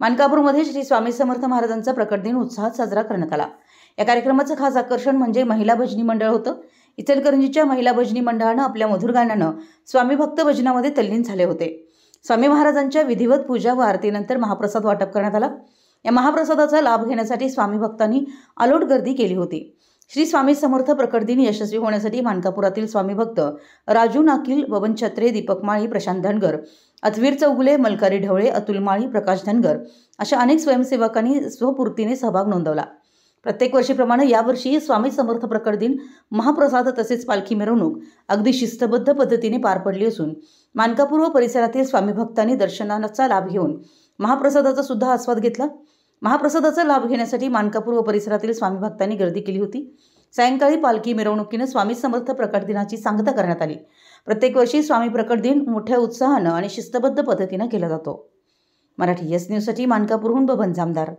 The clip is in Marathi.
मानकापूरमध्ये श्री स्वामी समर्थ महाराजांचा प्रकट दिन उत्साहात साजरा करण्यात आला। या कार्यक्रमाचं खास आकर्षण म्हणजे महिला भजनी मंडळ होतं। इचलकरंजीच्या महिला भजनी मंडळानं आपल्या मधुर गाण्यानं स्वामी भक्त भजनामध्ये तल्लीन झाले होते। स्वामी महाराजांच्या विधिवत पूजा व आरतीनंतर महाप्रसाद वाटप करण्यात आला। या महाप्रसादाचा लाभ घेण्यासाठी स्वामी भक्तांनी अलोट गर्दी केली होती। श्री स्वामी समर्थ प्रकट दिन यशस्वी होण्यासाठी मानकापुरातील स्वामी भक्त राजू नाकील, बबन छत्रे, दीपक माळी, प्रशांत धनगर, अथवीर चौगुले, मलकारी ढवळे, अतुल माळी, प्रकाश धनगर अशा अनेक स्वयंसेवकांनी स्वपूर्तीने सहभाग नोंदवला। प्रत्येक वर्षीप्रमाणे यावर्षी स्वामी समर्थ प्रकट दिन महाप्रसाद तसेच पालखी मिरवणूक अगदी शिस्तबद्ध पद्धतीने पार पडली असून मानकापूर व परिसरातील स्वामी भक्तांनी दर्शनाचा लाभ घेऊन महाप्रसादाचा सुद्धा आस्वाद घेतला। महाप्रसादाचा लाभ घेण्यासाठी मानकापूर व परिसरातील स्वामी भक्तांनी गर्दी केली होती। सायंकाळी पालखी मिरवणुकीने स्वामी समर्थ प्रकट दिनाची सांगता करण्यात आली। प्रत्येक वर्षी स्वामी प्रकट दिन मोठ्या उत्साहाने आणि शिस्तबद्ध पद्धतीने केला जातो। मराठी एस न्यूजसाठी मानकापूरहून बबन जामदार।